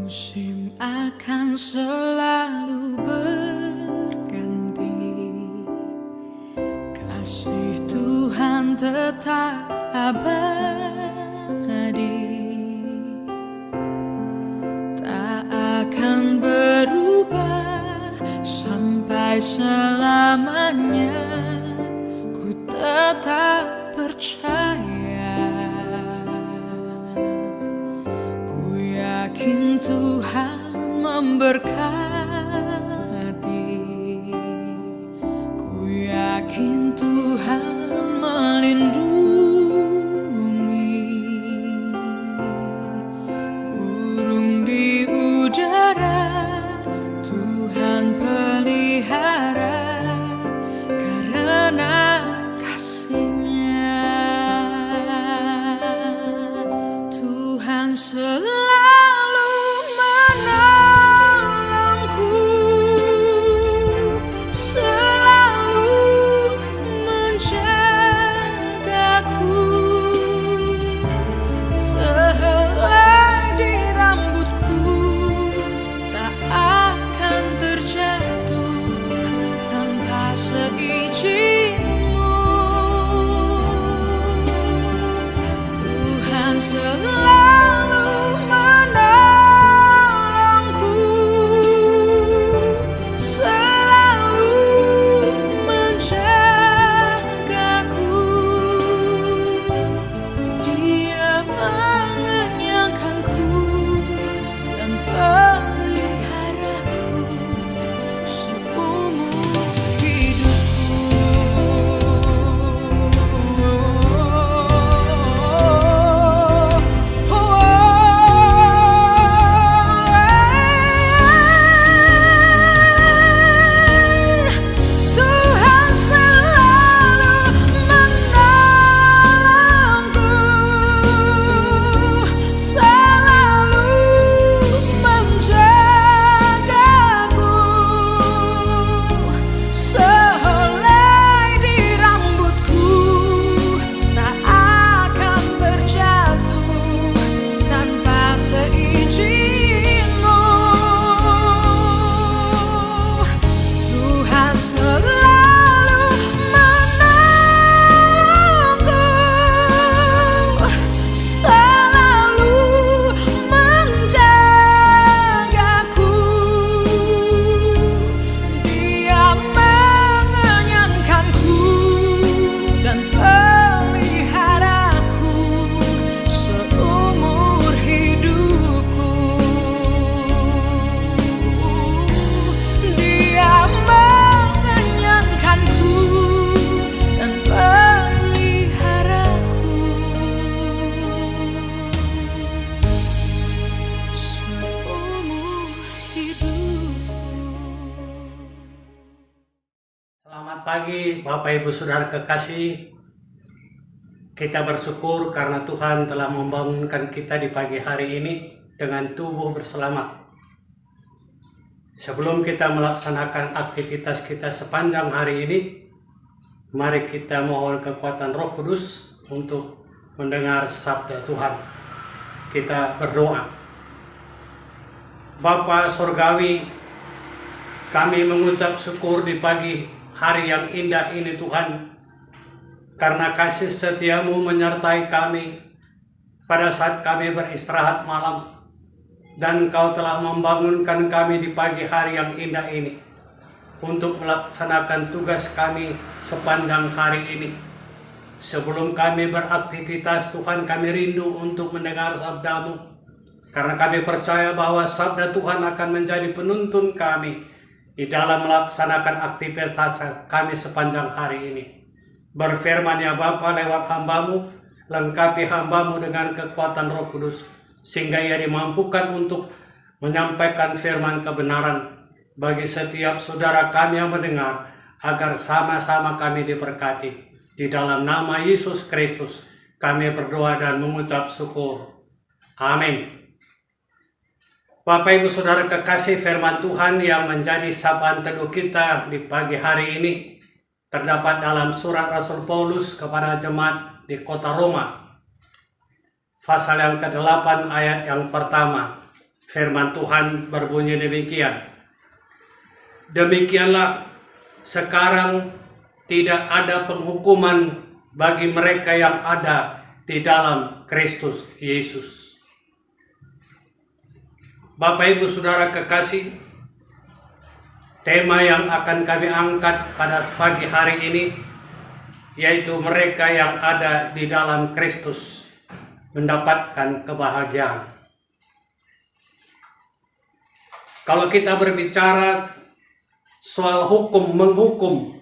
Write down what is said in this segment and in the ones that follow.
Musim akan selalu berganti, kasih Tuhan tetap abadi, tak akan berubah sampai selamanya. Ku tetap percaya, yakin Tuhan memberkati, ku yakin Tuhan melindungi. Burung di udara Tuhan pelihara karena kasih-Nya. Tuhan selalu seizin-Mu. Tuhan selalu menolongku, selalu menjagaku. Dia mengenyangkanku dan peliharaku seumur pagi Bapak Ibu Saudara kekasih, kita bersyukur karena Tuhan telah membangunkan kita di pagi hari ini dengan tubuh berselamat. Sebelum kita melaksanakan aktivitas kita sepanjang hari ini, mari kita mohon kekuatan Roh Kudus untuk mendengar sabda Tuhan. Kita berdoa. Bapa Surgawi, kami mengucap syukur di pagi hari yang indah ini Tuhan, karena kasih setia-Mu menyertai kami pada saat kami beristirahat malam, dan Kau telah membangunkan kami di pagi hari yang indah ini untuk melaksanakan tugas kami sepanjang hari ini. Sebelum kami beraktivitas Tuhan, kami rindu untuk mendengar sabda-Mu, karena kami percaya bahwa sabda Tuhan akan menjadi penuntun kami di dalam melaksanakan aktivitas kami sepanjang hari ini. Berfirman ya Bapa lewat hamba-Mu, lengkapi hamba-Mu dengan kekuatan Roh Kudus, sehingga ia dimampukan untuk menyampaikan firman kebenaran bagi setiap saudara kami yang mendengar, agar sama-sama kami diberkati. Di dalam nama Yesus Kristus kami berdoa dan mengucap syukur. Amin. Bapak Ibu Saudara kekasih, firman Tuhan yang menjadi sapaan teduh kita di pagi hari ini terdapat dalam surat Rasul Paulus kepada jemaat di kota Roma, pasal yang ke-8 ayat yang pertama. Firman Tuhan berbunyi demikian. Demikianlah sekarang tidak ada penghukuman bagi mereka yang ada di dalam Kristus Yesus. Bapak Ibu Saudara kekasih, tema yang akan kami angkat pada pagi hari ini yaitu mereka yang ada di dalam Kristus mendapatkan kebahagiaan. Kalau kita berbicara soal hukum menghukum,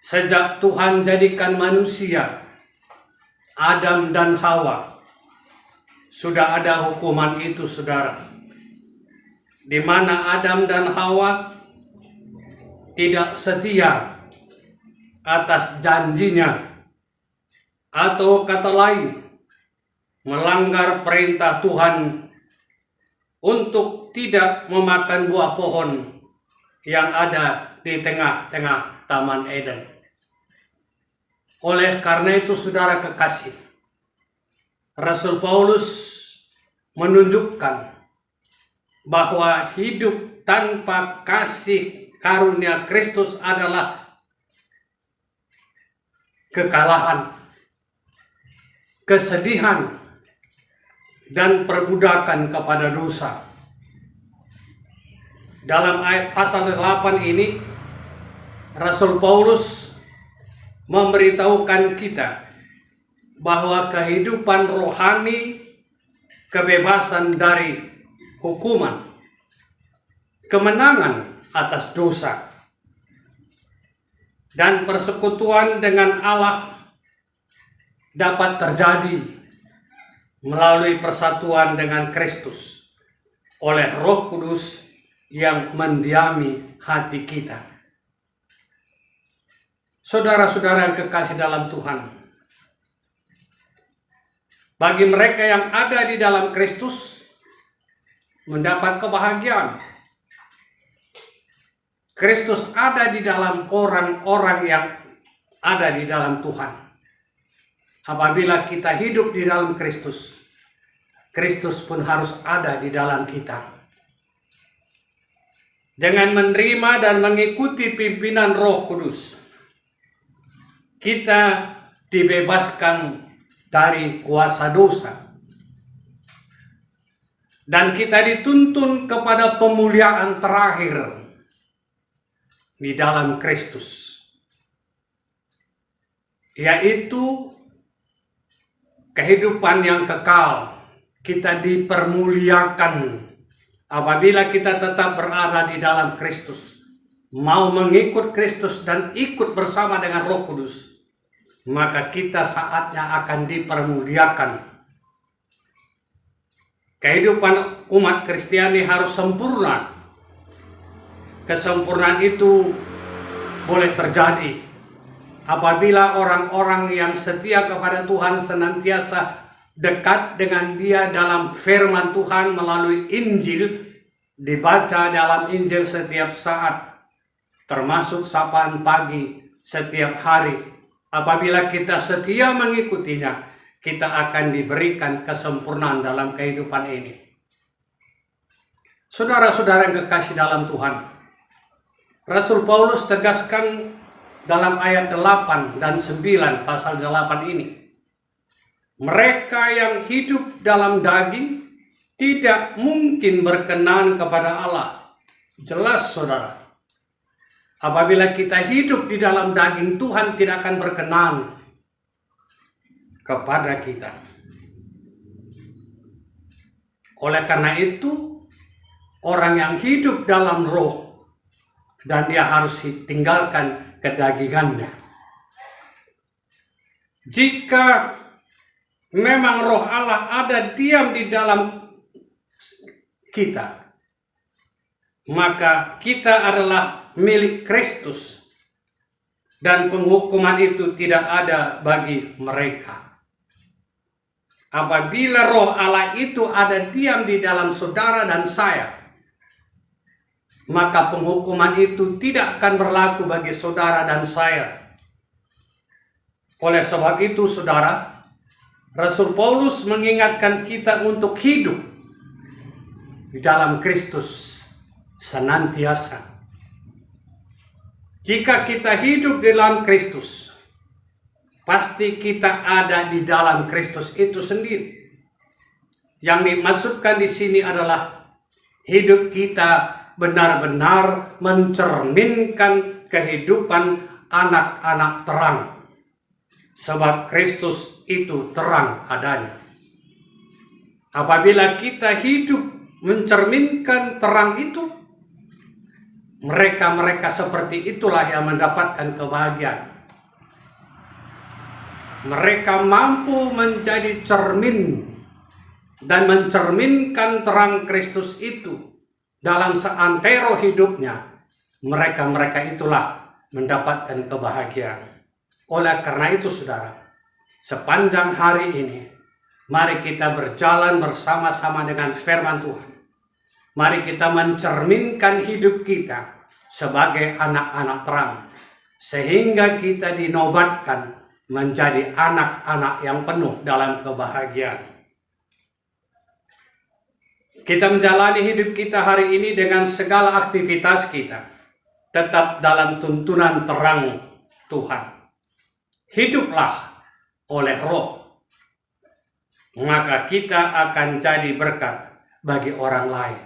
sejak Tuhan jadikan manusia, Adam dan Hawa, sudah ada hukuman itu, saudara. Di mana Adam dan Hawa tidak setia atas janjinya, atau kata lain, melanggar perintah Tuhan untuk tidak memakan buah pohon yang ada di tengah-tengah Taman Eden. Oleh karena itu, saudara kekasih, Rasul Paulus menunjukkan bahwa hidup tanpa kasih karunia Kristus adalah kekalahan, kesedihan, dan perbudakan kepada dosa. Dalam ayat pasal 8 ini, Rasul Paulus memberitahukan kita bahwa kehidupan rohani, kebebasan dari hukuman, kemenangan atas dosa, dan persekutuan dengan Allah dapat terjadi melalui persatuan dengan Kristus oleh Roh Kudus yang mendiami hati kita. Saudara-saudara yang kekasih dalam Tuhan, bagi mereka yang ada di dalam Kristus mendapat kebahagiaan. Kristus ada di dalam orang-orang yang ada di dalam Tuhan. Apabila kita hidup di dalam Kristus, Kristus pun harus ada di dalam kita. Dengan menerima dan mengikuti pimpinan Roh Kudus, kita dibebaskan dari kuasa dosa. Dan kita dituntun kepada pemuliaan terakhir di dalam Kristus, yaitu kehidupan yang kekal. Kita dipermuliakan apabila kita tetap berada di dalam Kristus, mau mengikut Kristus dan ikut bersama dengan Roh Kudus, maka kita saatnya akan dipermuliakan. Kehidupan umat Kristiani harus sempurna. Kesempurnaan itu boleh terjadi apabila orang-orang yang setia kepada Tuhan senantiasa dekat dengan Dia dalam firman Tuhan melalui Injil, dibaca dalam Injil setiap saat, termasuk sapaan pagi setiap hari. Apabila kita setia mengikutinya, kita akan diberikan kesempurnaan dalam kehidupan ini. Saudara-saudara yang kekasih dalam Tuhan, Rasul Paulus tegaskan dalam ayat 8 dan 9 pasal 8 ini, mereka yang hidup dalam daging tidak mungkin berkenan kepada Allah. Jelas, saudara. Apabila kita hidup di dalam daging, Tuhan tidak akan berkenan kepada kita. Oleh karena itu, orang yang hidup dalam roh, dan dia harus tinggalkan kedagingannya. Jika memang roh Allah ada diam di dalam kita, maka kita adalah milik Kristus, dan penghukuman itu tidak ada bagi mereka. Apabila roh Allah itu ada diam di dalam saudara dan saya, maka penghukuman itu tidak akan berlaku bagi saudara dan saya. Oleh sebab itu, saudara, Rasul Paulus mengingatkan kita untuk hidup di dalam Kristus senantiasa. Jika kita hidup di dalam Kristus, pasti kita ada di dalam Kristus itu sendiri. Yang dimaksudkan di sini adalah hidup kita benar-benar mencerminkan kehidupan anak-anak terang. Sebab Kristus itu terang adanya. Apabila kita hidup mencerminkan terang itu, mereka-mereka seperti itulah yang mendapatkan kebahagiaan. Mereka mampu menjadi cermin dan mencerminkan terang Kristus itu dalam seantero hidupnya. Mereka-mereka itulah mendapatkan kebahagiaan. Oleh karena itu saudara, sepanjang hari ini, mari kita berjalan bersama-sama dengan firman Tuhan. Mari kita mencerminkan hidup kita sebagai anak-anak terang, sehingga kita dinobatkan menjadi anak-anak yang penuh dalam kebahagiaan. Kita menjalani hidup kita hari ini dengan segala aktivitas kita, tetap dalam tuntunan terang Tuhan. Hiduplah oleh Roh, maka kita akan jadi berkat bagi orang lain,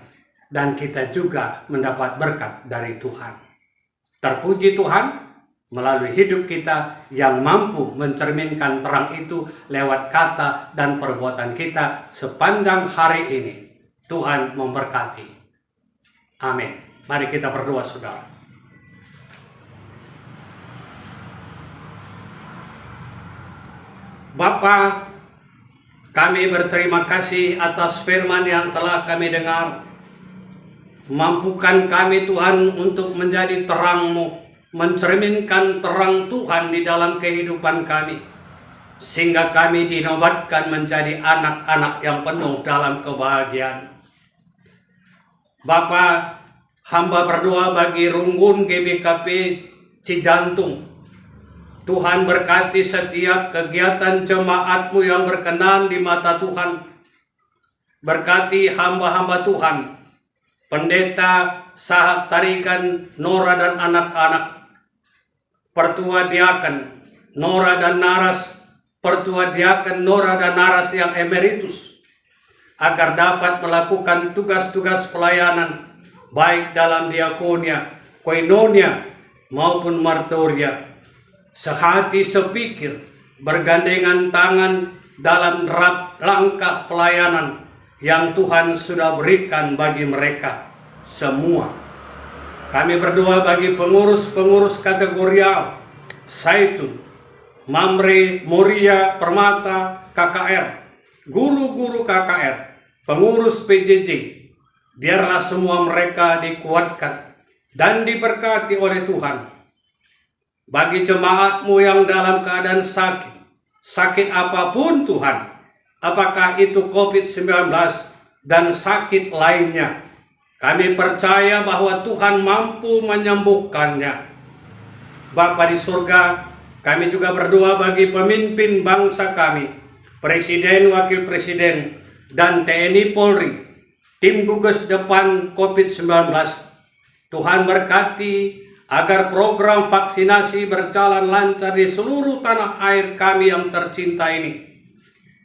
dan kita juga mendapat berkat dari Tuhan. Terpuji Tuhan melalui hidup kita yang mampu mencerminkan terang itu lewat kata dan perbuatan kita sepanjang hari ini. Tuhan memberkati. Amin. Mari kita berdoa saudara. Bapa, kami berterima kasih atas firman yang telah kami dengar. Mampukan kami Tuhan untuk menjadi terang-Mu, mencerminkan terang Tuhan di dalam kehidupan kami, sehingga kami dinobatkan menjadi anak-anak yang penuh dalam kebahagiaan. Bapa, hamba berdoa bagi Runggun GBKP Cijantung. Tuhan berkati setiap kegiatan jemaat-Mu yang berkenan di mata Tuhan. Berkati hamba-hamba Tuhan, pendeta, sahat tarikan, Nora dan anak-anak, pertua diaken, Nora dan naras, pertua diaken, Nora dan naras yang emeritus, agar dapat melakukan tugas-tugas pelayanan, baik dalam diakonia, koinonia, maupun martoria, sehati sepikir, bergandengan tangan dalam langkah pelayanan yang Tuhan sudah berikan bagi mereka semua. Kami berdoa bagi pengurus-pengurus kategorial, Zaitun, Mamre, Moria, Permata, KKR, guru-guru KKR, pengurus PJJ, biarlah semua mereka dikuatkan dan diberkati oleh Tuhan. Bagi jemaat-Mu yang dalam keadaan sakit apapun Tuhan, apakah itu COVID-19 dan sakit lainnya, kami percaya bahwa Tuhan mampu menyembuhkannya. Bapa di surga, kami juga berdoa bagi pemimpin bangsa kami, Presiden, Wakil Presiden, dan TNI Polri, tim gugus depan COVID-19. Tuhan berkati agar program vaksinasi berjalan lancar di seluruh tanah air kami yang tercinta ini,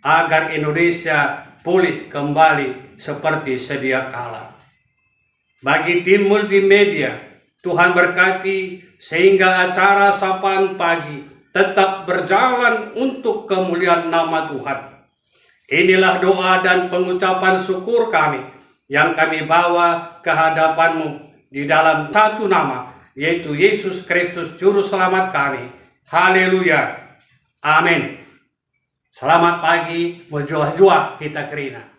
agar Indonesia pulih kembali seperti sedia kala. Bagi tim multimedia, Tuhan berkati sehingga acara sapaan pagi tetap berjalan untuk kemuliaan nama Tuhan. Inilah doa dan pengucapan syukur kami yang kami bawa ke hadapan-Mu di dalam satu nama, yaitu Yesus Kristus Juru Selamat kami. Haleluya. Amin. Selamat pagi, berjuah-juah kita kerina.